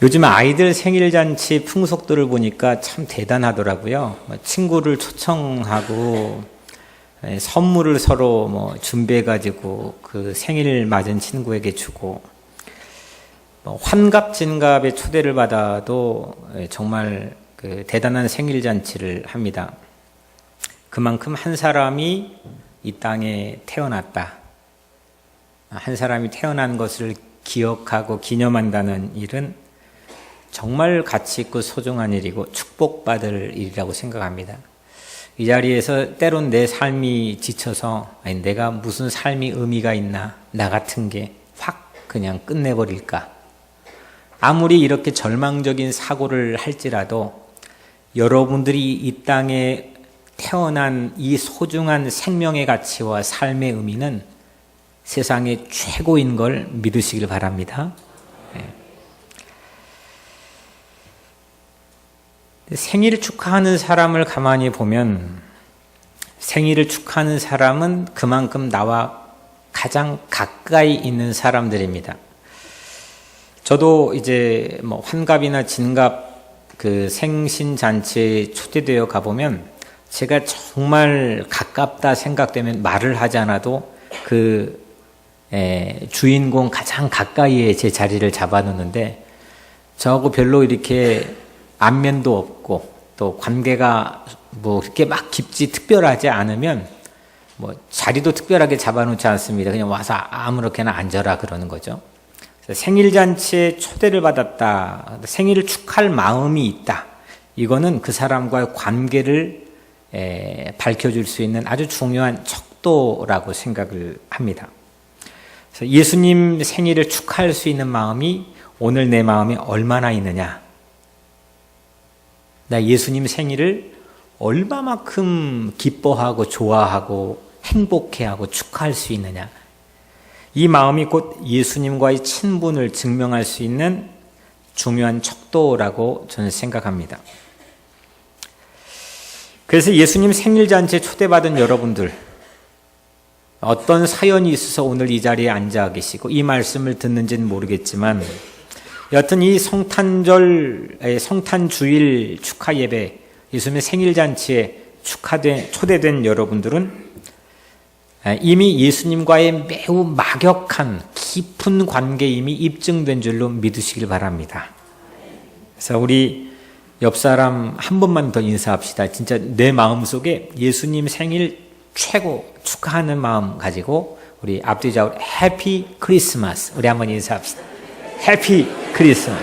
요즘 아이들 생일잔치 풍속들을 보니까 참 대단하더라고요. 친구를 초청하고 선물을 서로 준비해가지고 그 생일 맞은 친구에게 주고 환갑진갑의 초대를 받아도 정말 그 대단한 생일잔치를 합니다. 그만큼 한 사람이 이 땅에 태어났다. 한 사람이 태어난 것을 기억하고 기념한다는 일은 정말 가치 있고 소중한 일이고 축복받을 일이라고 생각합니다. 이 자리에서 때론 내 삶이 지쳐서 내가 무슨 삶이 의미가 있나, 나 같은 게 확 그냥 끝내버릴까. 아무리 이렇게 절망적인 사고를 할지라도 여러분들이 이 땅에 태어난 이 소중한 생명의 가치와 삶의 의미는 세상의 최고인 걸 믿으시길 바랍니다. 생일을 축하하는 사람을 가만히 보면 생일을 축하하는 사람은 그만큼 나와 가장 가까이 있는 사람들입니다. 저도 이제 환갑이나 진갑 그 생신잔치에 초대되어 가보면 제가 정말 가깝다 생각되면 말을 하지 않아도 그 주인공 가장 가까이에 제 자리를 잡아놓는데 저하고 별로 이렇게 안면도 없고 또 관계가 그렇게 막 깊지 특별하지 않으면 자리도 특별하게 잡아놓지 않습니다. 그냥 와서 아무렇게나 앉아라 그러는 거죠. 생일잔치에 초대를 받았다. 생일을 축하할 마음이 있다. 이거는 그 사람과의 관계를 밝혀줄 수 있는 아주 중요한 척도라고 생각을 합니다. 그래서 예수님 생일을 축하할 수 있는 마음이 오늘 내 마음에 얼마나 있느냐. 나 예수님 생일을 얼마만큼 기뻐하고 좋아하고 행복해하고 축하할 수 있느냐. 이 마음이 곧 예수님과의 친분을 증명할 수 있는 중요한 척도라고 저는 생각합니다. 그래서 예수님 생일잔치에 초대받은 여러분들, 어떤 사연이 있어서 오늘 이 자리에 앉아 계시고 이 말씀을 듣는지는 모르겠지만 여튼 이 성탄주일 축하 예배, 예수님의 생일잔치에 초대된 여러분들은 이미 예수님과의 매우 막역한 깊은 관계임이 입증된 줄로 믿으시길 바랍니다. 그래서 우리 옆 사람 한 번만 더 인사합시다. 진짜 내 마음속에 예수님 생일 최고 축하하는 마음 가지고 우리 앞뒤 좌우로 해피 크리스마스 우리 한번 인사합시다. 해피 크리스마스.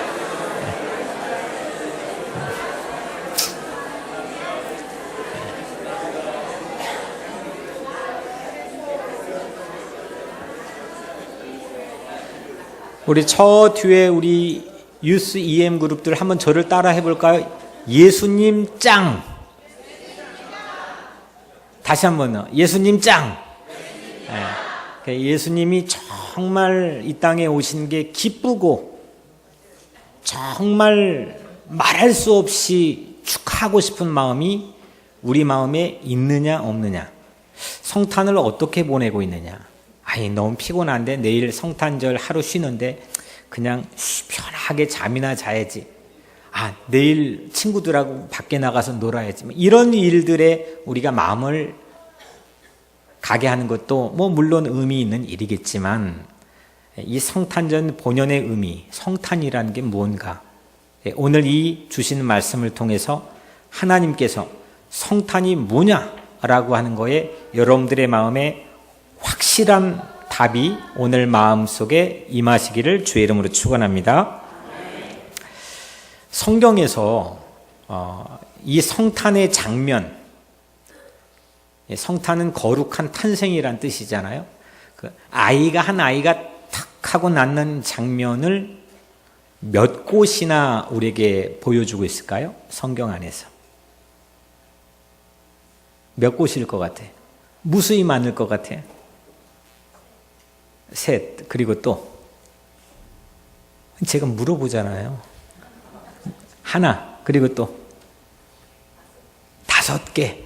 우리 저 뒤에 우리 유스 EM 그룹들 한번 저를 따라 해볼까요? 예수님 짱. 다시 한번요. 예수님 짱. 예수님이 정말 이 땅에 오신 게 기쁘고 정말 말할 수 없이 축하하고 싶은 마음이 우리 마음에 있느냐 없느냐. 성탄을 어떻게 보내고 있느냐. 너무 피곤한데 내일 성탄절 하루 쉬는데 그냥 편하게 잠이나 자야지. 내일 친구들하고 밖에 나가서 놀아야지. 이런 일들에 우리가 마음을 가게 하는 것도 물론 의미 있는 일이겠지만 이 성탄절 본연의 의미, 성탄이라는 게 뭔가. 오늘 이 주시는 말씀을 통해서 하나님께서 성탄이 뭐냐라고 하는 거에 여러분들의 마음에 확실한 답이 오늘 마음속에 임하시기를 주의 이름으로 축원합니다. 성경에서 이 성탄의 장면, 성탄은 거룩한 탄생이란 뜻이잖아요. 한 아이가 탁 하고 낳는 장면을 몇 곳이나 우리에게 보여주고 있을까요? 성경 안에서. 몇 곳일 것 같아? 무수히 많을 것 같아. 셋, 그리고 또 제가 물어보잖아요. 하나, 그리고 또 5개.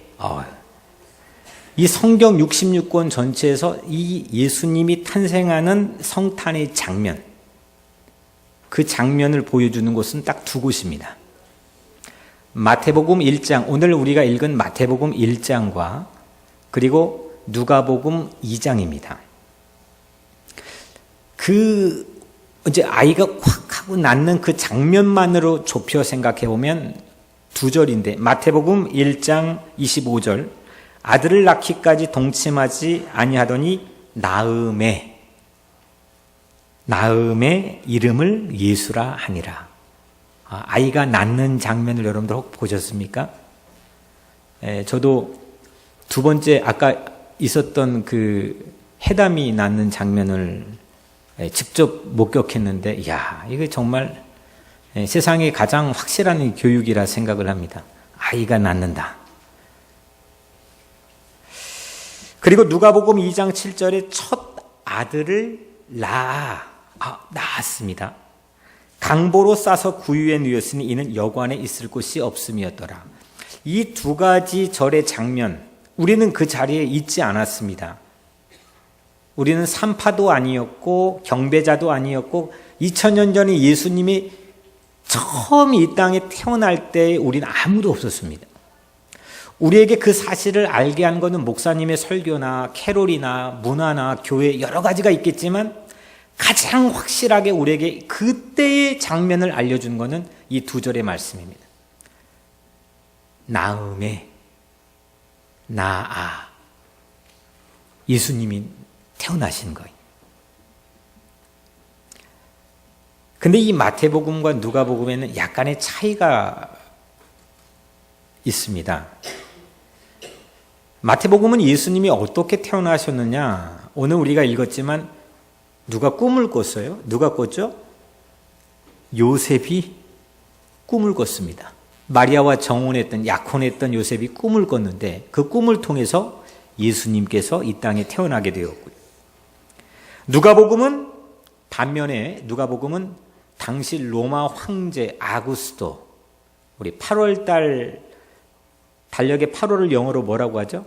이 성경 66권 전체에서 이 예수님이 탄생하는 성탄의 장면, 그 장면을 보여주는 곳은 딱 두 곳입니다. 마태복음 1장, 오늘 우리가 읽은 마태복음 1장과 그리고 누가복음 2장입니다. 이제 아이가 확 하고 낳는 그 장면만으로 좁혀 생각해 보면 두 절인데, 마태복음 1장 25절, 아들을 낳기까지 동침하지 아니하더니 나음의 이름을 예수라 하니라. 아이가 낳는 장면을 여러분들 혹 보셨습니까? 저도 두 번째 아까 있었던 그 해담이 낳는 장면을 직접 목격했는데, 이야, 이거 정말 세상에 가장 확실한 교육이라 생각을 합니다. 아이가 낳는다. 그리고 누가복음 2장 7절에 첫 아들을 낳았습니다. 강보로 싸서 구유에 누였으니 이는 여관에 있을 곳이 없음이었더라. 이 두 가지 절의 장면, 우리는 그 자리에 있지 않았습니다. 우리는 산파도 아니었고 경배자도 아니었고 2000년 전에 예수님이 처음 이 땅에 태어날 때 우리는 아무도 없었습니다. 우리에게 그 사실을 알게 한 것은 목사님의 설교나 캐롤이나 문화나 교회 여러 가지가 있겠지만, 가장 확실하게 우리에게 그때의 장면을 알려준 것은 이 두 절의 말씀입니다. 나음에 나아, 예수님이 태어나신 거예요. 근데 이 마태복음과 누가복음에는 약간의 차이가 있습니다. 마태복음은 예수님이 어떻게 태어나셨느냐, 오늘 우리가 읽었지만 누가 꿈을 꿨어요? 누가 꿨죠? 요셉이 꿈을 꿨습니다. 마리아와 정혼했던, 약혼했던 요셉이 꿈을 꿨는데 그 꿈을 통해서 예수님께서 이 땅에 태어나게 되었고요. 누가복음은 반면에 누가복음은 당시 로마 황제 아구스토, 우리 8월달 달력의 8월을 영어로 뭐라고 하죠?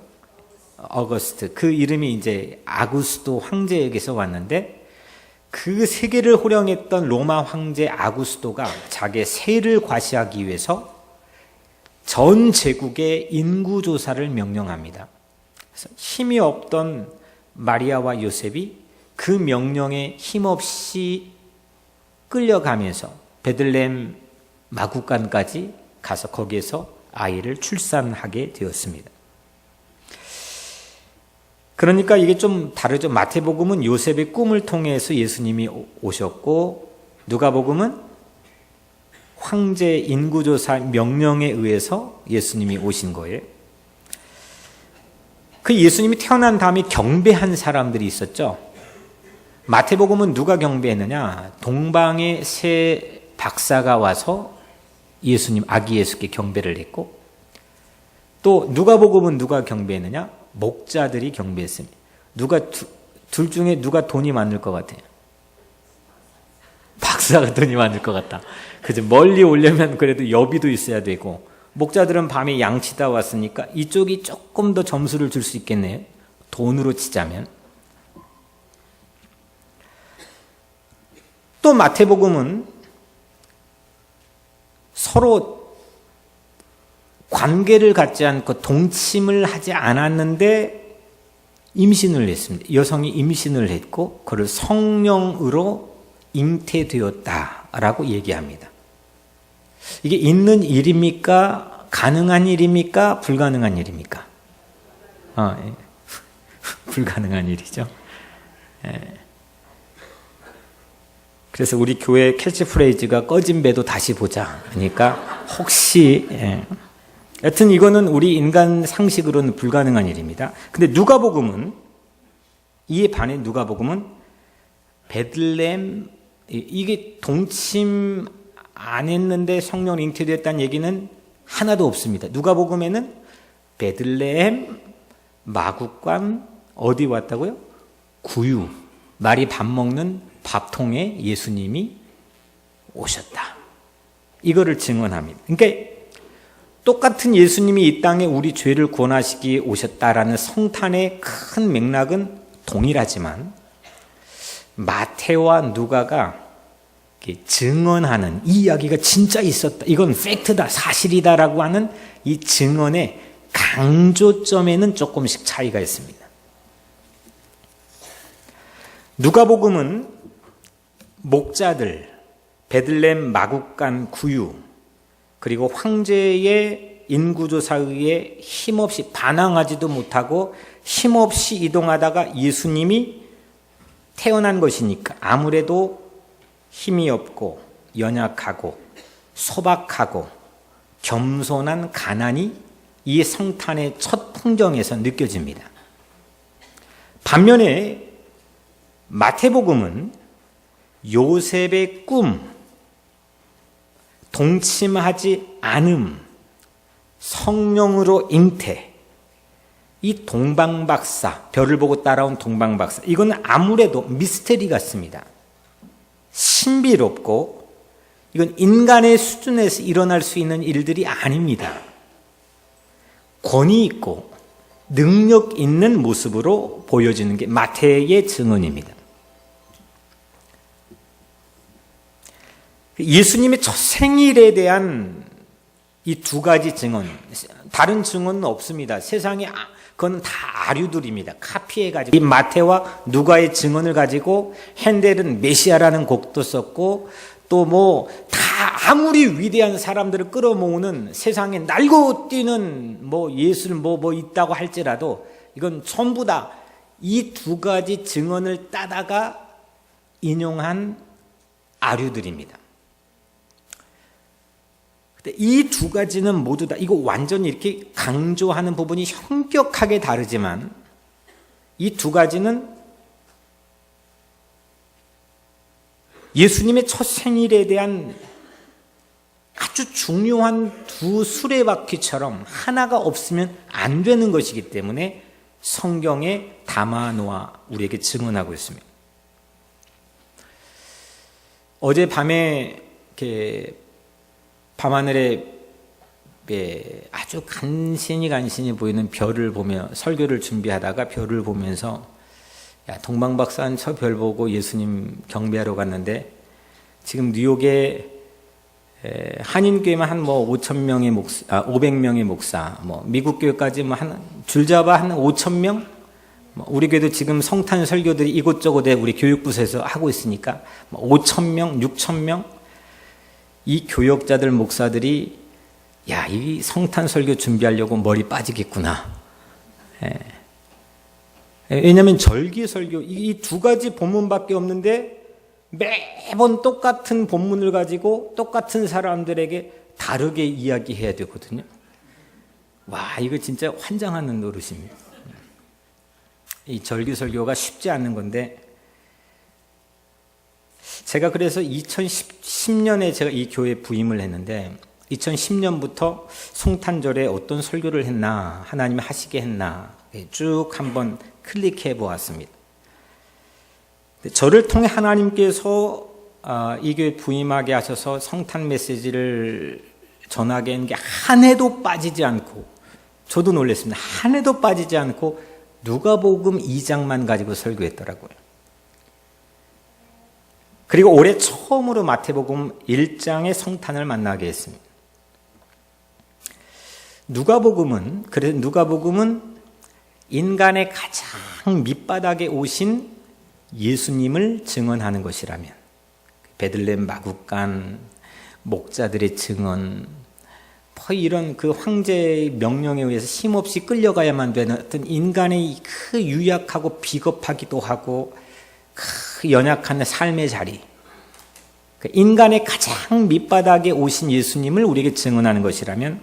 어거스트. 그 이름이 이제 아구스토 황제에게서 왔는데, 그 세계를 호령했던 로마 황제 아구스토가 자기의 세를 과시하기 위해서 전 제국의 인구조사를 명령합니다. 그래서 힘이 없던 마리아와 요셉이 그 명령에 힘없이 끌려가면서 베들레헴 마구간까지 가서 거기에서 아이를 출산하게 되었습니다. 그러니까 이게 좀 다르죠. 마태복음은 요셉의 꿈을 통해서 예수님이 오셨고, 누가복음은 황제 인구조사 명령에 의해서 예수님이 오신 거예요. 그 예수님이 태어난 다음에 경배한 사람들이 있었죠. 마태복음은 누가 경배했느냐? 동방의 세 박사가 와서 예수님, 아기 예수께 경배를 했고, 또 누가복음은 누가 경배했느냐? 목자들이 경배했습니다. 둘 중에 누가 돈이 많을 것 같아요? 박사가 돈이 많을 것 같다. 그죠? 멀리 오려면 그래도 여비도 있어야 되고, 목자들은 밤에 양치다 왔으니까 이쪽이 조금 더 점수를 줄 수 있겠네요. 돈으로 치자면. 또 마태복음은 서로 관계를 갖지 않고 동침을 하지 않았는데 임신을 했습니다. 여성이 임신을 했고 그를 성령으로 잉태되었다라고 얘기합니다. 이게 있는 일입니까? 가능한 일입니까? 불가능한 일입니까? 예. 불가능한 일이죠. 예. 그래서 우리 교회 캐치프레이즈가 꺼진 배도 다시 보자. 그러니까 혹시 여튼 이거는 우리 인간 상식으로는 불가능한 일입니다. 근데 누가복음은, 이에 반해 누가복음은 베들레헴, 이게 동침 안 했는데 성령 잉태됐다는 얘기는 하나도 없습니다. 누가복음에는 베들레헴 마구간 어디 왔다고요? 구유, 말이 밥 먹는 밥통에 예수님이 오셨다. 이거를 증언합니다. 그러니까 똑같은 예수님이 이 땅에 우리 죄를 구원하시기에 오셨다라는 성탄의 큰 맥락은 동일하지만 마태와 누가가 증언하는 이 이야기가 진짜 있었다, 이건 팩트다, 사실이다라고 하는 이 증언의 강조점에는 조금씩 차이가 있습니다. 누가복음은 목자들, 베들레헴 마국간 구유, 그리고 황제의 인구조사에 의해 힘없이 반항하지도 못하고 힘없이 이동하다가 예수님이 태어난 것이니까 아무래도 힘이 없고 연약하고 소박하고 겸손한 가난이 이 성탄의 첫 풍경에서 느껴집니다. 반면에 마태복음은 요셉의 꿈, 동침하지 않음, 성령으로 잉태, 이 동방박사, 별을 보고 따라온 동방박사, 이건 아무래도 미스테리 같습니다. 신비롭고 이건 인간의 수준에서 일어날 수 있는 일들이 아닙니다. 권위 있고 능력 있는 모습으로 보여지는 게 마태의 증언입니다. 예수님의 첫 생일에 대한 이 두 가지 증언, 다른 증언은 없습니다. 세상에 그건 다 아류들입니다. 카피해가지고 이 마태와 누가의 증언을 가지고 핸델은 메시아라는 곡도 썼고 또 뭐 다 아무리 위대한 사람들을 끌어모으는 세상에 날고 뛰는 뭐 예술 뭐 있다고 할지라도 이건 전부 다 이 두 가지 증언을 따다가 인용한 아류들입니다. 이 두 가지는 모두 다 이거 완전히 이렇게 강조하는 부분이 현격하게 다르지만 이 두 가지는 예수님의 첫 생일에 대한 아주 중요한 두 수레바퀴처럼 하나가 없으면 안 되는 것이기 때문에 성경에 담아놓아 우리에게 증언하고 있습니다. 어젯밤에 이렇게 밤하늘에 아주 간신히 보이는 별을 보며 설교를 준비하다가 별을 보면서 야, 동방박사는 저 별 보고 예수님 경배하러 갔는데 지금 뉴욕에 한인교회만 한 뭐 5,000명의 목사, 500명의 목사, 뭐 미국 교회까지 뭐 한 줄잡아 한 5,000명, 우리 교회도 지금 성탄 설교들이 이곳저곳에 우리 교육부에서 하고 있으니까 5,000명, 6,000명 이 교역자들 목사들이 야, 이 성탄 설교 준비하려고 머리 빠지겠구나. 왜냐하면 절기 설교 이 두 가지 본문밖에 없는데 매번 똑같은 본문을 가지고 똑같은 사람들에게 다르게 이야기해야 되거든요. 와, 이거 진짜 환장하는 노릇입니다. 이 절기 설교가 쉽지 않은 건데 제가 그래서 2010년에 제가 이 교회에 부임을 했는데 2010년부터 성탄절에 어떤 설교를 했나, 하나님이 하시게 했나 쭉 한번 클릭해 보았습니다. 저를 통해 하나님께서 이 교회 부임하게 하셔서 성탄 메시지를 전하게 한 게 한 해도 빠지지 않고, 저도 놀랐습니다. 한 해도 빠지지 않고 누가복음 2장만 가지고 설교했더라고요. 그리고 올해 처음으로 마태복음 1장의 성탄을 만나게 했습니다. 누가복음은 인간의 가장 밑바닥에 오신 예수님을 증언하는 것이라면, 베들레헴 마국간 목자들의 증언, 이런 그 황제의 명령에 의해서 힘없이 끌려가야만 되는 어떤 인간의 그 유약하고 비겁하기도 하고 그 연약한 삶의 자리, 인간의 가장 밑바닥에 오신 예수님을 우리에게 증언하는 것이라면,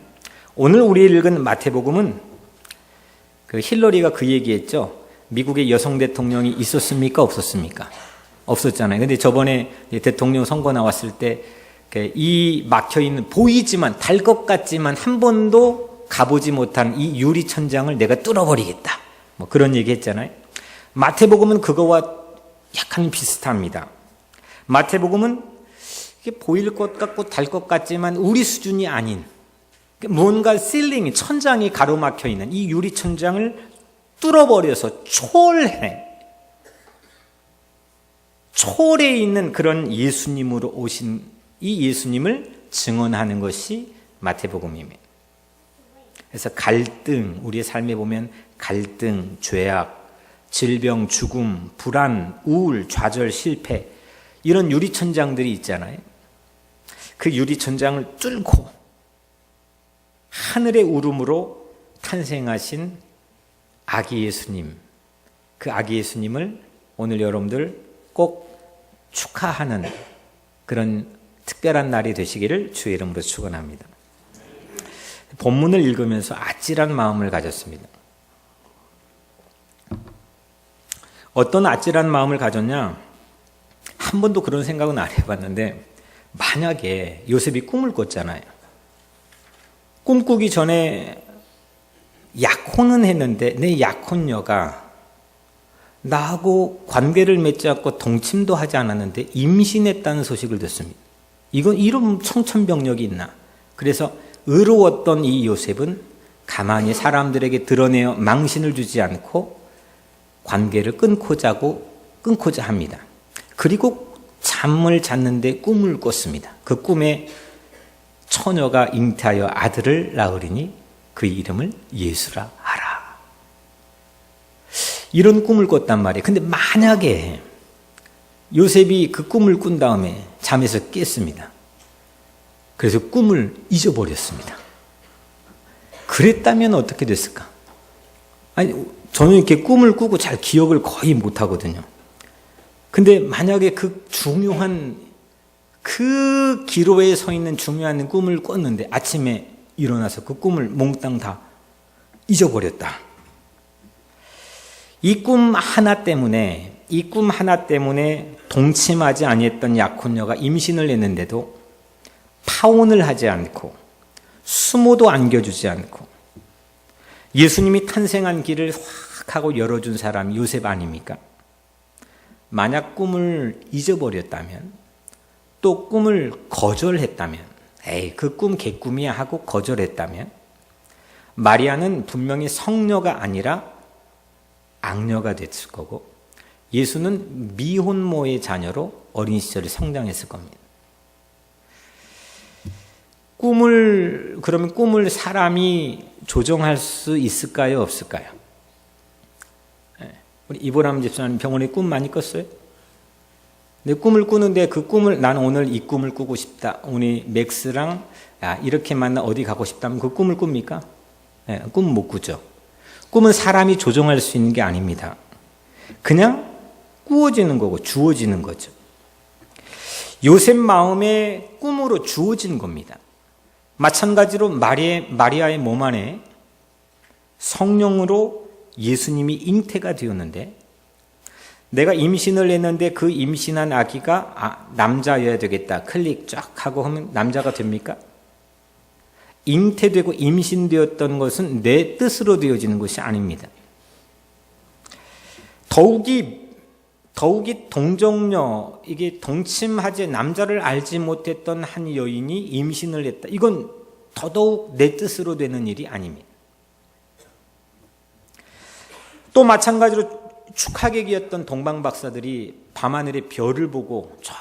오늘 우리 읽은 마태복음은 그 힐러리가 그 얘기했죠. 미국의 여성 대통령이 있었습니까? 없었습니까? 없었잖아요. 근데 저번에 대통령 선거 나왔을 때 이 막혀있는, 보이지만 달 것 같지만 한 번도 가보지 못한 이 유리 천장을 내가 뚫어버리겠다, 뭐 그런 얘기 했잖아요. 마태복음은 그거와 약간 비슷합니다. 마태복음은 이게 보일 것 같고 달 것 같지만 우리 수준이 아닌 뭔가 실링이, 천장이 가로막혀 있는 이 유리 천장을 뚫어버려서 초월해 초월해 있는 그런 예수님으로 오신 이 예수님을 증언하는 것이 마태복음입니다. 그래서 갈등, 우리의 삶에 보면 갈등, 죄악, 질병, 죽음, 불안, 우울, 좌절, 실패 이런 유리천장들이 있잖아요. 그 유리천장을 뚫고 하늘의 울음으로 탄생하신 아기 예수님, 그 아기 예수님을 오늘 여러분들 꼭 축하하는 그런 특별한 날이 되시기를 주의 이름으로 축원합니다. 본문을 읽으면서 아찔한 마음을 가졌습니다. 어떤 아찔한 마음을 가졌냐? 한 번도 그런 생각은 안 해봤는데 만약에 요셉이 꿈을 꿨잖아요. 꿈꾸기 전에 약혼은 했는데 내 약혼녀가 나하고 관계를 맺지 않고 동침도 하지 않았는데 임신했다는 소식을 듣습니다. 이건 이런 청천벽력이 있나? 그래서 의로웠던 이 요셉은 가만히 사람들에게 드러내어 망신을 주지 않고 관계를 끊고자 합니다. 그리고 잠을 잤는데 꿈을 꿨습니다. 그 꿈에 처녀가 잉태하여 아들을 낳으리니 그 이름을 예수라 하라. 이런 꿈을 꿨단 말이에요. 근데 만약에 요셉이 그 꿈을 꾼 다음에 잠에서 깼습니다. 그래서 꿈을 잊어버렸습니다. 그랬다면 어떻게 됐을까? 아니, 저는 이렇게 꿈을 꾸고 잘 기억을 거의 못하거든요. 근데 만약에 그 중요한 그 기로에 서 있는 중요한 꿈을 꿨는데 아침에 일어나서 그 꿈을 몽땅 다 잊어버렸다. 이 꿈 하나 때문에 동침하지 아니했던 약혼녀가 임신을 했는데도 파혼을 하지 않고 수모도 안겨주지 않고 예수님이 탄생한 길을 확 하고 열어준 사람이 요셉 아닙니까? 만약 꿈을 잊어버렸다면 또 꿈을 거절했다면 에이 그 꿈 개꿈이야 하고 거절했다면 마리아는 분명히 성녀가 아니라 악녀가 됐을 거고 예수는 미혼모의 자녀로 어린 시절에 성장했을 겁니다. 그러면 꿈을 사람이 조정할 수 있을까요? 없을까요? 우리 이보람 집사님 병원에 꿈 많이 꿨어요? 내 꿈을 꾸는데 그 꿈을 나는 오늘 이 꿈을 꾸고 싶다. 우리 맥스랑 이렇게 만나 어디 가고 싶다면 그 꿈을 꿉니까? 꿈 못 꾸죠. 꿈은 사람이 조정할 수 있는 게 아닙니다. 그냥 꾸어지는 거고 주어지는 거죠. 요셉 마음에 꿈으로 주어진 겁니다. 마찬가지로 마리아의 몸 안에 성령으로 예수님이 잉태가 되었는데 내가 임신을 했는데 그 임신한 아기가 남자여야 되겠다. 클릭 쫙 하고 하면 남자가 됩니까? 잉태되고 임신되었던 것은 내 뜻으로 되어지는 것이 아닙니다. 더욱이 동정녀, 이게 동침하지 남자를 알지 못했던 한 여인이 임신을 했다. 이건 더더욱 내 뜻으로 되는 일이 아닙니다. 또 마찬가지로 축하객이었던 동방박사들이 밤하늘의 별을 보고 저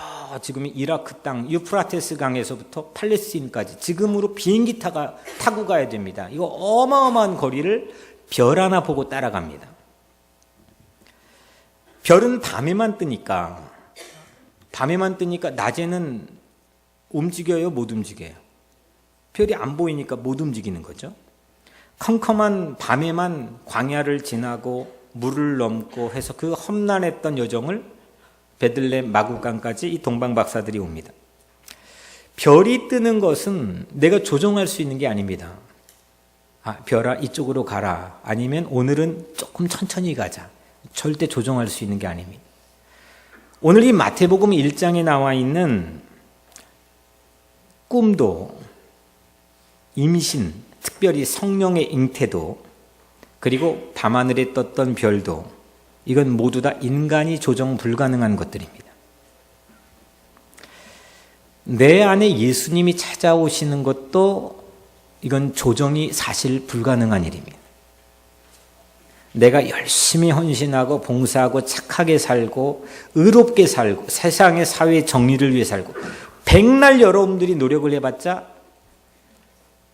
지금 이라크 땅 유프라테스 강에서부터 팔레스틴까지 지금으로 비행기 타고 가야 됩니다. 이거 어마어마한 거리를 별 하나 보고 따라갑니다. 별은 밤에만 뜨니까 낮에는 움직여요? 못 움직여요? 별이 안 보이니까 못 움직이는 거죠. 컴컴한 밤에만 광야를 지나고 물을 넘고 해서 그 험난했던 여정을 베들레헴 마구간까지 이 동방박사들이 옵니다. 별이 뜨는 것은 내가 조정할 수 있는 게 아닙니다. 별아 이쪽으로 가라. 아니면 오늘은 조금 천천히 가자. 절대 조정할 수 있는 게 아닙니다. 오늘 이 마태복음 1장에 나와 있는 꿈도 임신, 특별히 성령의 잉태도 그리고 밤하늘에 떴던 별도 이건 모두 다 인간이 조정 불가능한 것들입니다. 내 안에 예수님이 찾아오시는 것도 이건 조정이 사실 불가능한 일입니다. 내가 열심히 헌신하고 봉사하고 착하게 살고 의롭게 살고 세상의 사회 정의를 위해 살고 백날 여러분들이 노력을 해봤자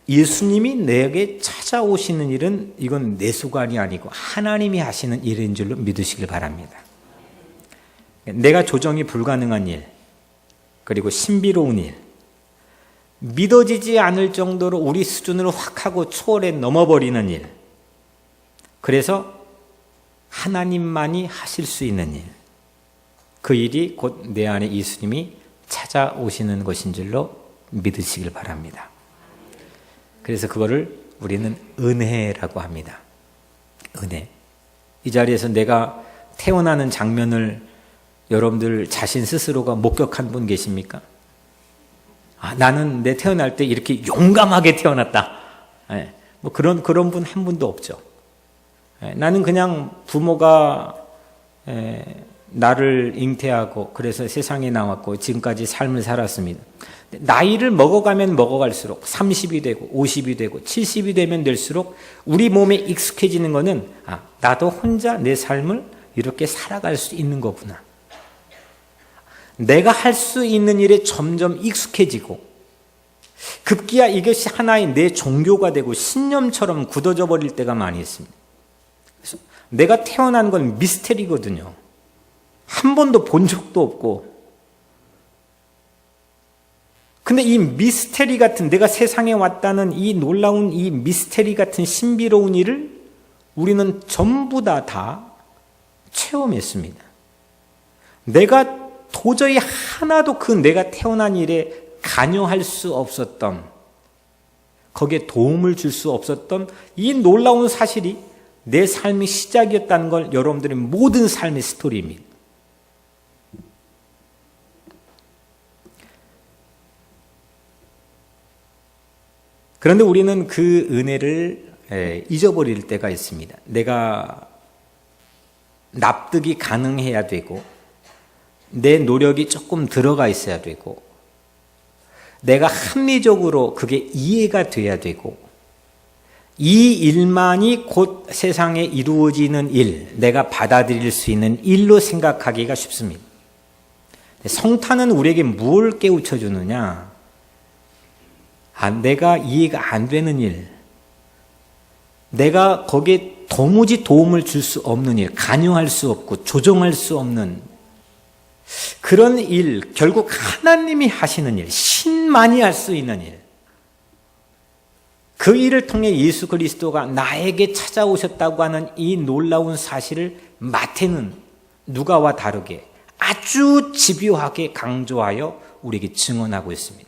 예수님이 내게 찾아오시는 일은 이건 내 수관이 아니고 하나님이 하시는 일인 줄로 믿으시길 바랍니다. 내가 조정이 불가능한 일, 그리고 신비로운 일, 믿어지지 않을 정도로 우리 수준을 확 하고 초월해 넘어버리는 일, 그래서 하나님만이 하실 수 있는 일, 그 일이 곧 내 안에 예수님이 찾아오시는 것인 줄로 믿으시길 바랍니다. 그래서 그거를 우리는 은혜라고 합니다. 은혜. 이 자리에서 내가 태어나는 장면을 여러분들 자신 스스로가 목격한 분 계십니까? 나는 내 태어날 때 이렇게 용감하게 태어났다. 뭐 그런 분 한 분도 없죠. 나는 그냥 부모가 나를 잉태하고 그래서 세상에 나왔고 지금까지 삶을 살았습니다. 나이를 먹어가면 먹어갈수록 30이 되고 50이 되고 70이 되면 될수록 우리 몸에 익숙해지는 것은 나도 혼자 내 삶을 이렇게 살아갈 수 있는 거구나. 내가 할 수 있는 일에 점점 익숙해지고 급기야 이것이 하나의 내 종교가 되고 신념처럼 굳어져 버릴 때가 많이 있습니다. 그래서 내가 태어난 건 미스테리거든요. 한 번도 본 적도 없고. 근데 이 미스테리 같은, 내가 세상에 왔다는 이 놀라운 이 미스테리 같은 신비로운 일을 우리는 전부 다 체험했습니다. 내가 도저히 하나도 그 내가 태어난 일에 관여할 수 없었던, 거기에 도움을 줄 수 없었던 이 놀라운 사실이 내 삶의 시작이었다는 걸 여러분들의 모든 삶의 스토리입니다. 그런데 우리는 그 은혜를 잊어버릴 때가 있습니다. 내가 납득이 가능해야 되고 내 노력이 조금 들어가 있어야 되고 내가 합리적으로 그게 이해가 돼야 되고 이 일만이 곧 세상에 이루어지는 일, 내가 받아들일 수 있는 일로 생각하기가 쉽습니다. 성탄은 우리에게 뭘 깨우쳐 주느냐? 내가 이해가 안 되는 일, 내가 거기에 도무지 도움을 줄 수 없는 일, 관여할 수 없고 조정할 수 없는 그런 일, 결국 하나님이 하시는 일, 신만이 할 수 있는 일, 그 일을 통해 예수 그리스도가 나에게 찾아오셨다고 하는 이 놀라운 사실을 마태는 누가와 다르게 아주 집요하게 강조하여 우리에게 증언하고 있습니다.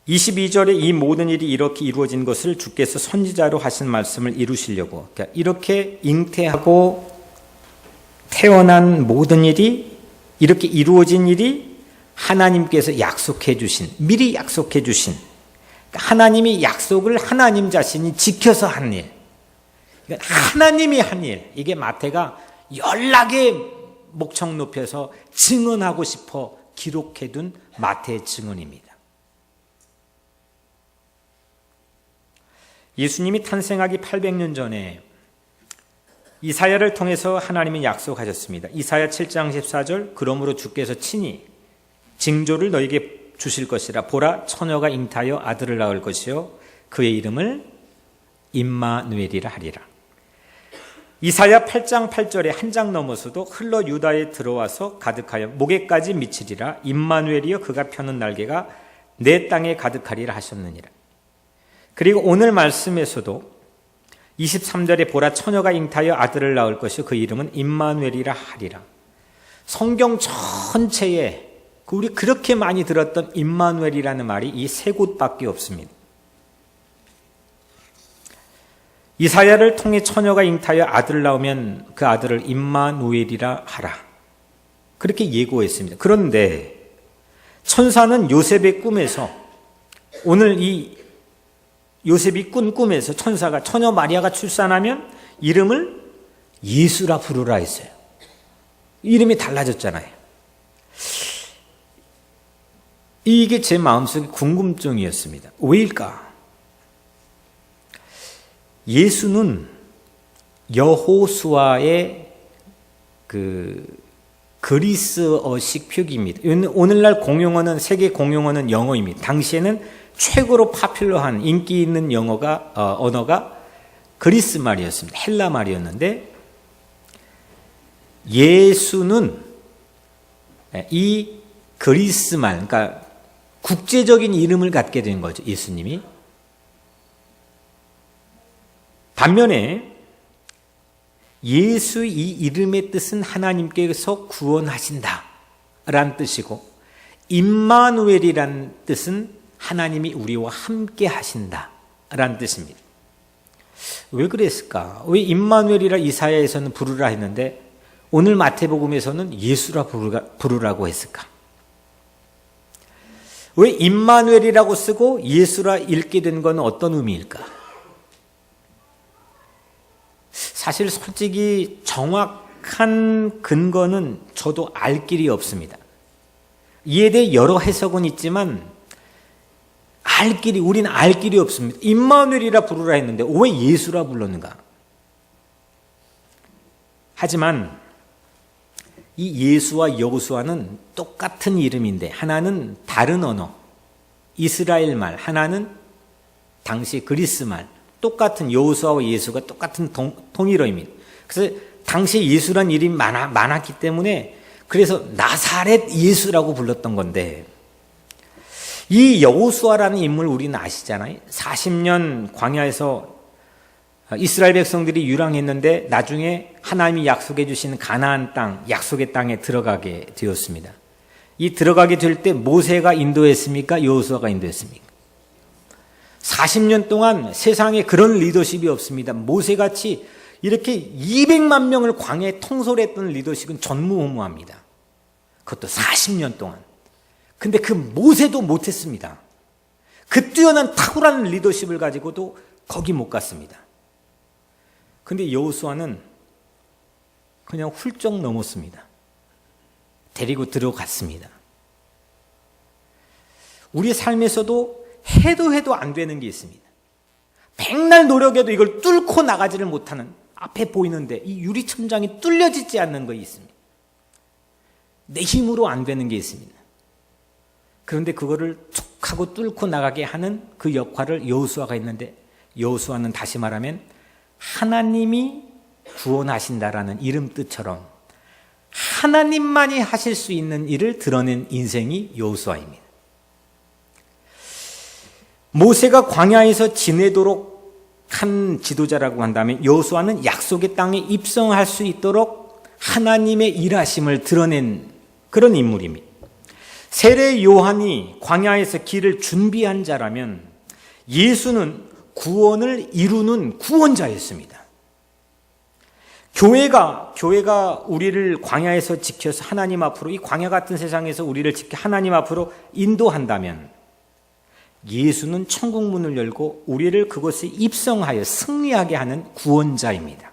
22절에 이 모든 일이 이렇게 이루어진 것을 주께서 선지자로 하신 말씀을 이루시려고, 그러니까 이렇게 잉태하고 태어난 모든 일이, 이렇게 이루어진 일이 하나님께서 약속해 주신, 미리 약속해 주신, 하나님이 약속을 하나님 자신이 지켜서 한 일, 하나님이 한 일, 이게 마태가 연락에 목청 높여서 증언하고 싶어 기록해둔 마태의 증언입니다. 예수님이 탄생하기 800년 전에 이사야를 통해서 하나님은 약속하셨습니다. 이사야 7장 14절, 그러므로 주께서 친히 징조를 너에게 주실 것이라. 보라, 처녀가 잉타하여 아들을 낳을 것이요 그의 이름을 임마누엘이라 하리라. 이사야 8장 8절에 한 장 넘어서도 흘러 유다에 들어와서 가득하여 목에까지 미치리라. 임마누엘이여 그가 펴는 날개가 내 땅에 가득하리라 하셨느니라. 그리고 오늘 말씀에서도 23절에 보라, 처녀가 잉타하여 아들을 낳을 것이요 그 이름은 임마누엘이라 하리라. 성경 전체에 우리 그렇게 많이 들었던 임마누엘이라는 말이 이 세 곳밖에 없습니다. 이사야를 통해 처녀가 잉타하여 아들을 낳으면 그 아들을 임마누엘이라 하라. 그렇게 예고했습니다. 그런데 천사는 요셉의 꿈에서, 오늘 이 요셉이 꾼 꿈에서 천사가 처녀 마리아가 출산하면 이름을 예수라 부르라 했어요. 이름이 달라졌잖아요. 이게 제 마음속에 궁금증이었습니다. 왜일까? 예수는 여호수아의 그리스어식 표기입니다. 오늘날 공용어는, 세계 공용어는 영어입니다. 당시에는 최고로 파퓰러한 인기 있는 언어가 그리스 말이었습니다. 헬라 말이었는데, 예수는 이 그리스 말, 그러니까 국제적인 이름을 갖게 된 거죠, 예수님이. 반면에 예수 이 이름의 뜻은 하나님께서 구원하신다 라는 뜻이고, 임마누엘이라는 뜻은 하나님이 우리와 함께 하신다 라는 뜻입니다. 왜 그랬을까? 왜 임마누엘이라 이사야에서는 부르라 했는데 오늘 마태복음에서는 예수라 부르라고 했을까? 왜 임마누엘이라고 쓰고 예수라 읽게 된 건 어떤 의미일까? 사실 솔직히 정확한 근거는 저도 알 길이 없습니다. 이에 대해 여러 해석은 있지만 우리는 알 길이 없습니다. 임마누엘이라 부르라 했는데 왜 예수라 불렀는가? 하지만 이 예수와 여호수아는 똑같은 이름인데 하나는 다른 언어, 이스라엘 말, 하나는 당시 그리스 말, 똑같은 여호수아와 예수가 똑같은 통일어입니다. 그래서 당시 예수란 이름이 많았기 때문에 그래서 나사렛 예수라고 불렀던 건데, 이 여호수아라는 인물 우리는 아시잖아요. 40년 광야에서 이스라엘 백성들이 유랑했는데 나중에 하나님이 약속해 주신 가나안 땅, 약속의 땅에 들어가게 되었습니다. 이 들어가게 될 때 모세가 인도했습니까? 여호수아가 인도했습니까? 40년 동안 세상에 그런 리더십이 없습니다. 모세같이 이렇게 200만 명을 광야에 통솔했던 리더십은 전무후무합니다. 그것도 40년 동안. 근데 그 모세도 못했습니다. 그 뛰어난 탁월한 리더십을 가지고도 거기 못 갔습니다. 근데 여호수아는 그냥 훌쩍 넘었습니다. 데리고 들어갔습니다. 우리 삶에서도 해도 안 되는 게 있습니다. 백날 노력해도 이걸 뚫고 나가지를 못하는, 앞에 보이는데 이 유리천장이 뚫려지지 않는 것이 있습니다. 내 힘으로 안 되는 게 있습니다. 그런데 그거를 툭 하고 뚫고 나가게 하는 그 역할을 여호수아가 했는데, 여호수아는 다시 말하면 하나님이 구원하신다라는 이름 뜻처럼 하나님만이 하실 수 있는 일을 드러낸 인생이 여호수아입니다. 모세가 광야에서 지내도록 한 지도자라고 한다면 여호수아는 약속의 땅에 입성할 수 있도록 하나님의 일하심을 드러낸 그런 인물입니다. 세례 요한이 광야에서 길을 준비한 자라면 예수는 구원을 이루는 구원자였습니다. 교회가 우리를 광야에서 지켜서 하나님 앞으로, 이 광야 같은 세상에서 우리를 지켜 하나님 앞으로 인도한다면 예수는 천국 문을 열고 우리를 그곳에 입성하여 승리하게 하는 구원자입니다.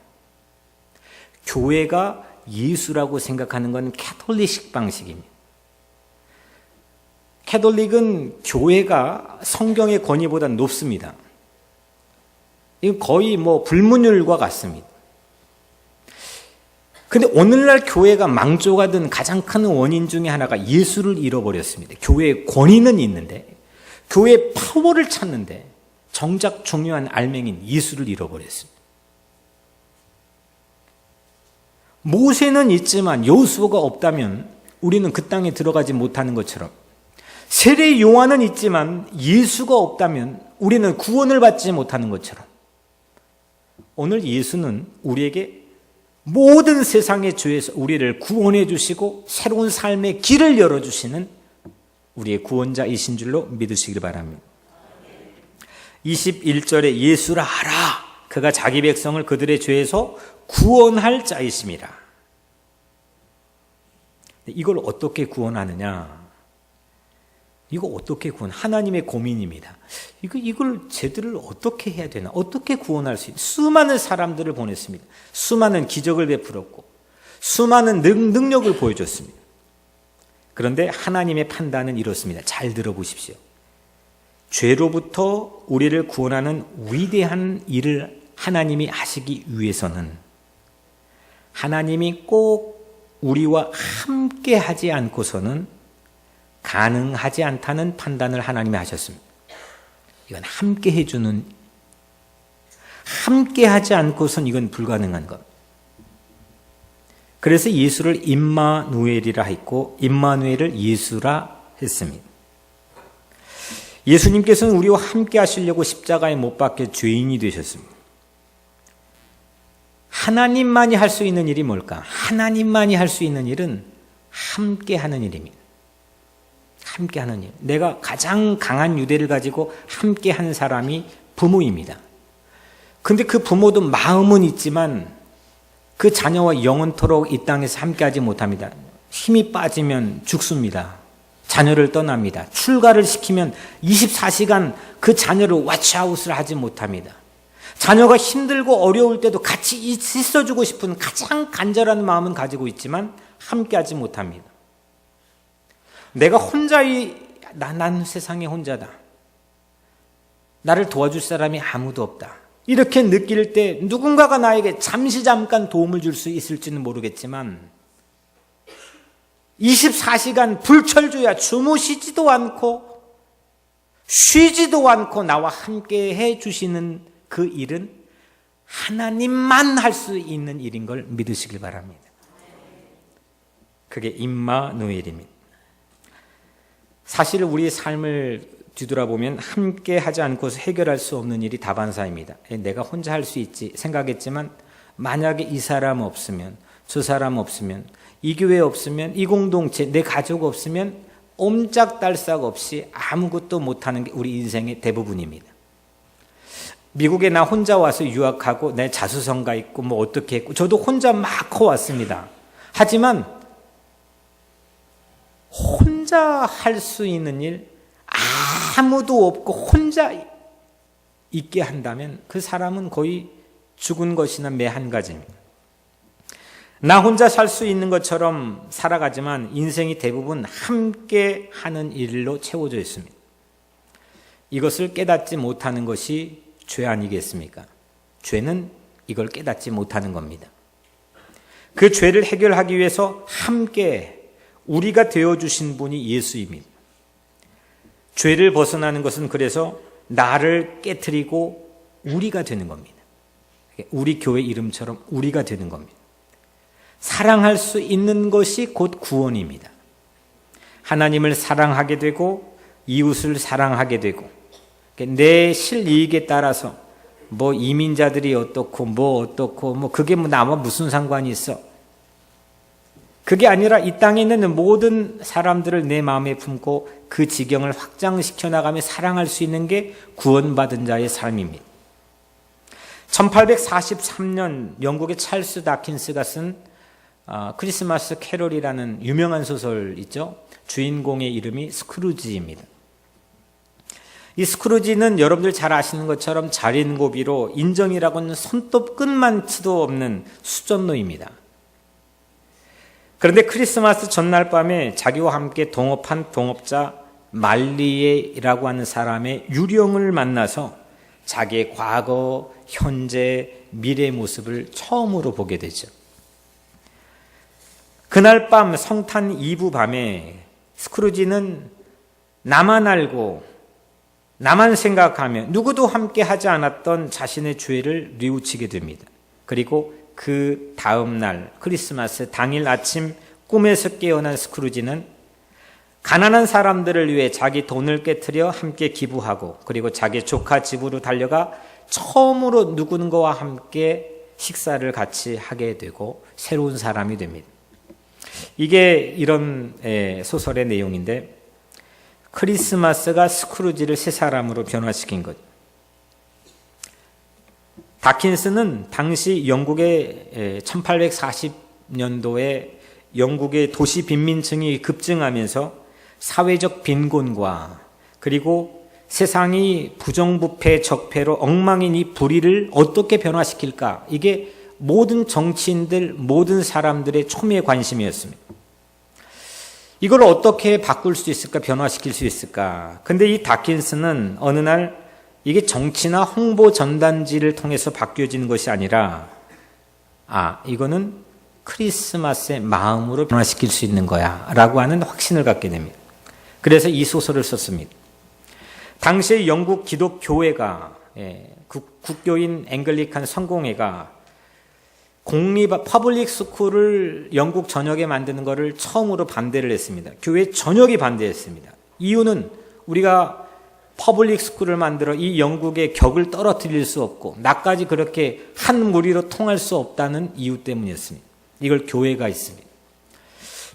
교회가 예수라고 생각하는 건 캐톨릭식 방식입니다. 캐톨릭은 교회가 성경의 권위보다 높습니다. 이건 거의 불문율과 같습니다. 근데 오늘날 교회가 망조가 된 가장 큰 원인 중에 하나가 예수를 잃어버렸습니다. 교회의 권위는 있는데, 교회의 파워를 찾는데 정작 중요한 알맹이인 예수를 잃어버렸습니다. 모세는 있지만 여호수아가 없다면 우리는 그 땅에 들어가지 못하는 것처럼, 세례 요한은 있지만 예수가 없다면 우리는 구원을 받지 못하는 것처럼, 오늘 예수는 우리에게 모든 세상의 죄에서 우리를 구원해 주시고 새로운 삶의 길을 열어주시는 우리의 구원자이신 줄로 믿으시길 바랍니다. 21절에 예수라 하라, 그가 자기 백성을 그들의 죄에서 구원할 자이심이라. 이걸 어떻게 구원하느냐? 이거 어떻게 하나님의 고민입니다. 이걸 제대로 어떻게 해야 되나? 어떻게 구원할 수 있나? 수많은 사람들을 보냈습니다. 수많은 기적을 베풀었고 수많은 능력을 보여줬습니다. 그런데 하나님의 판단은 이렇습니다. 잘 들어보십시오. 죄로부터 우리를 구원하는 위대한 일을 하나님이 하시기 위해서는 하나님이 꼭 우리와 함께 하지 않고서는 가능하지 않다는 판단을 하나님이 하셨습니다. 이건 함께 해주는, 함께 하지 않고선 이건 불가능한 것. 그래서 예수를 임마누엘이라 했고 임마누엘을 예수라 했습니다. 예수님께서는 우리와 함께 하시려고 십자가에 못 박혀 죄인이 되셨습니다. 하나님만이 할 수 있는 일이 뭘까? 하나님만이 할 수 있는 일은 함께 하는 일입니다. 함께 하는 일. 내가 가장 강한 유대를 가지고 함께 한 사람이 부모입니다. 근데 그 부모도 마음은 있지만 그 자녀와 영원토록 이 땅에서 함께 하지 못합니다. 힘이 빠지면 죽습니다. 자녀를 떠납니다. 출가를 시키면 24시간 그 자녀를 왓츠아웃을 하지 못합니다. 자녀가 힘들고 어려울 때도 같이 있어주고 싶은 가장 간절한 마음은 가지고 있지만 함께하지 못합니다. 내가 난 세상에 혼자다. 나를 도와줄 사람이 아무도 없다. 이렇게 느낄 때 누군가가 나에게 잠깐 도움을 줄 수 있을지는 모르겠지만 24시간 불철주야 주무시지도 않고 쉬지도 않고 나와 함께 해주시는 그 일은 하나님만 할 수 있는 일인 걸 믿으시길 바랍니다. 그게 임마누엘입니다. 사실 우리의 삶을 뒤돌아보면 함께 하지 않고서 해결할 수 없는 일이 다반사입니다. 내가 혼자 할 수 있지 생각했지만 만약에 이 사람 없으면 저 사람 없으면 이 교회 없으면 이 공동체 내 가족 없으면 옴짝달싹 없이 아무것도 못하는 게 우리 인생의 대부분입니다. 미국에 나 혼자 와서 유학하고 내 자수성가 있고 뭐 어떻게 했고 저도 혼자 막 커왔습니다. 하지만 혼자 할 수 있는 일 아무도 없고 혼자 있게 한다면 그 사람은 거의 죽은 것이나 매 한 가지입니다. 나 혼자 살 수 있는 것처럼 살아가지만 인생이 대부분 함께 하는 일로 채워져 있습니다. 이것을 깨닫지 못하는 것이 죄 아니겠습니까? 죄는 이걸 깨닫지 못하는 겁니다. 그 죄를 해결하기 위해서 함께 우리가 되어주신 분이 예수입니다. 죄를 벗어나는 것은 그래서 나를 깨트리고 우리가 되는 겁니다. 우리 교회 이름처럼 우리가 되는 겁니다. 사랑할 수 있는 것이 곧 구원입니다. 하나님을 사랑하게 되고 이웃을 사랑하게 되고 내 실이익에 따라서 뭐 이민자들이 어떻고 뭐 그게 뭐 나와 무슨 상관이 있어? 그게 아니라 이 땅에 있는 모든 사람들을 내 마음에 품고 그 지경을 확장시켜 나가며 사랑할 수 있는 게 구원받은 자의 삶입니다. 1843년 영국의 찰스 다킨스가 쓴 크리스마스 캐롤이라는 유명한 소설 있죠. 주인공의 이름이 스크루지입니다. 이 스크루지는 여러분들 잘 아시는 것처럼 자린고비로 인정이라고는 손톱 끝만치도 없는 수전노입니다. 그런데 크리스마스 전날 밤에 자기와 함께 동업한 동업자 말리에라고 하는 사람의 유령을 만나서 자기의 과거, 현재, 미래의 모습을 처음으로 보게 되죠. 그날 밤 성탄 이브 밤에 스크루지는 나만 알고 나만 생각하며 누구도 함께 하지 않았던 자신의 죄를 뉘우치게 됩니다. 그리고 그 다음 날 크리스마스 당일 아침 꿈에서 깨어난 스크루지는 가난한 사람들을 위해 자기 돈을 깨트려 함께 기부하고 그리고 자기 조카 집으로 달려가 처음으로 누군가와 함께 식사를 같이 하게 되고 새로운 사람이 됩니다. 이게 이런 소설의 내용인데 크리스마스가 스크루지를 새 사람으로 변화시킨 것. 다킨스는 당시 영국의 1840년도에 영국의 도시 빈민층이 급증하면서 사회적 빈곤과 그리고 세상이 부정부패 적폐로 엉망인 이 불의를 어떻게 변화시킬까? 이게 모든 정치인들, 모든 사람들의 초미의 관심이었습니다. 이걸 어떻게 바꿀 수 있을까? 변화시킬 수 있을까? 근데 이 다킨스는 어느 날 이게 정치나 홍보 전단지를 통해서 바뀌어지는 것이 아니라 이거는 크리스마스의 마음으로 변화시킬 수 있는 거야 라고 하는 확신을 갖게 됩니다. 그래서 이 소설을 썼습니다. 당시에 영국 기독교회가 국교인 앵글리칸 성공회가 퍼블릭 스쿨을 영국 전역에 만드는 것을 처음으로 반대를 했습니다. 교회 전역이 반대했습니다. 이유는 우리가 퍼블릭 스쿨을 만들어 이 영국의 격을 떨어뜨릴 수 없고 나까지 그렇게 한 무리로 통할 수 없다는 이유 때문이었습니다. 이걸 교회가 있습니다.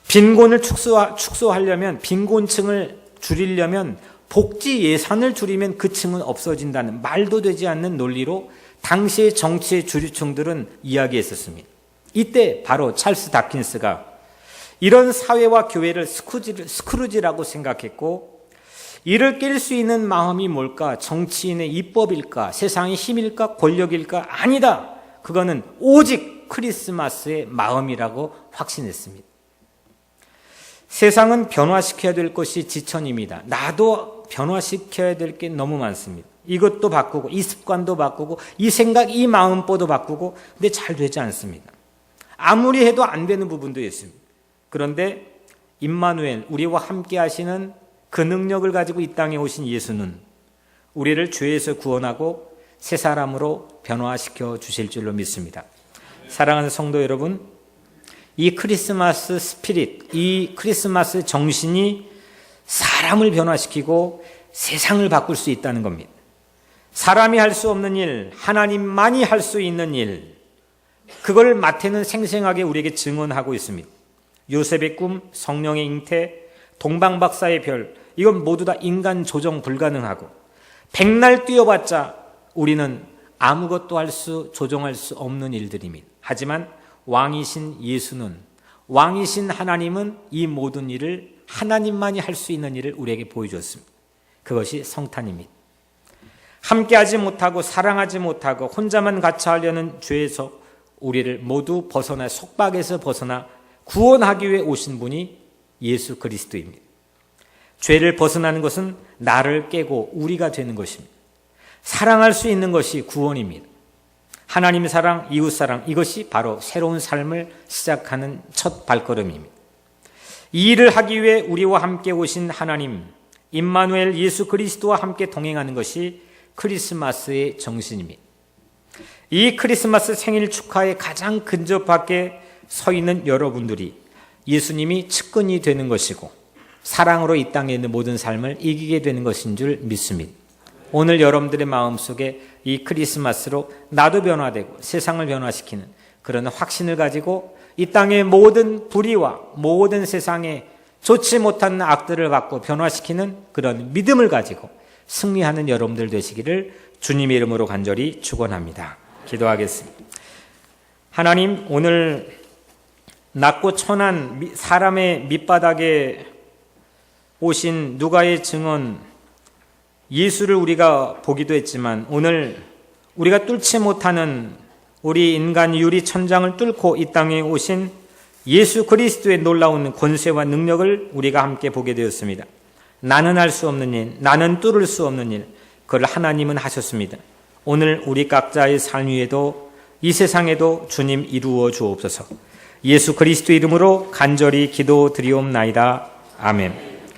빈곤을 축소하려면, 빈곤층을 줄이려면 복지 예산을 줄이면 그 층은 없어진다는 말도 되지 않는 논리로 당시의 정치의 주류층들은 이야기했었습니다. 이때 바로 찰스 다킨스가 이런 사회와 교회를 스크루지라고 생각했고, 이를 깰 수 있는 마음이 뭘까? 정치인의 입법일까? 세상의 힘일까? 권력일까? 아니다. 그거는 오직 크리스마스의 마음이라고 확신했습니다. 세상은 변화시켜야 될 것이 지천입니다. 나도 변화시켜야 될 게 너무 많습니다. 이것도 바꾸고 이 습관도 바꾸고 이 생각, 이 마음보도 바꾸고, 근데 잘 되지 않습니다. 아무리 해도 안 되는 부분도 있습니다. 그런데 임마누엘, 우리와 함께 하시는 그 능력을 가지고 이 땅에 오신 예수는 우리를 죄에서 구원하고 새 사람으로 변화시켜 주실 줄로 믿습니다. 사랑하는 성도 여러분, 이 크리스마스 스피릿, 이 크리스마스 정신이 사람을 변화시키고 세상을 바꿀 수 있다는 겁니다. 사람이 할 수 없는 일, 하나님만이 할 수 있는 일, 그걸 마태는 생생하게 우리에게 증언하고 있습니다. 요셉의 꿈, 성령의 잉태, 동방박사의 별, 이건 모두 다 인간 조정 불가능하고, 백날 뛰어봤자 우리는 아무것도 조정할 수 없는 일들입니다. 하지만 왕이신 예수는, 왕이신 하나님은 이 모든 일을, 하나님만이 할 수 있는 일을 우리에게 보여주었습니다. 그것이 성탄입니다. 함께하지 못하고 사랑하지 못하고 혼자만 같이 하려는 죄에서 우리를 모두 벗어나, 속박에서 벗어나 구원하기 위해 오신 분이 예수 그리스도입니다. 죄를 벗어나는 것은 나를 깨고 우리가 되는 것입니다. 사랑할 수 있는 것이 구원입니다. 하나님 사랑, 이웃 사랑, 이것이 바로 새로운 삶을 시작하는 첫 발걸음입니다. 이 일을 하기 위해 우리와 함께 오신 하나님, 임마누엘 예수 그리스도와 함께 동행하는 것이 크리스마스의 정신입니다. 이 크리스마스 생일 축하에 가장 근접하게 서 있는 여러분들이 예수님이 측근이 되는 것이고 사랑으로 이 땅에 있는 모든 삶을 이기게 되는 것인 줄 믿습니다. 오늘 여러분들의 마음속에 이 크리스마스로 나도 변화되고 세상을 변화시키는 그런 확신을 가지고 이 땅의 모든 불의와 모든 세상에 좋지 못한 악들을 갖고 변화시키는 그런 믿음을 가지고 승리하는 여러분들 되시기를 주님의 이름으로 간절히 축원합니다. 기도하겠습니다. 하나님, 오늘 낮고 천한 사람의 밑바닥에 오신 누가의 증언 예수를 우리가 보기도 했지만, 오늘 우리가 뚫지 못하는 우리 인간 유리 천장을 뚫고 이 땅에 오신 예수 그리스도의 놀라운 권세와 능력을 우리가 함께 보게 되었습니다. 나는 할 수 없는 일, 나는 뚫을 수 없는 일, 그걸 하나님은 하셨습니다. 오늘 우리 각자의 삶 위에도 이 세상에도 주님 이루어 주옵소서. 예수 그리스도 이름으로 간절히 기도드리옵나이다. 아멘.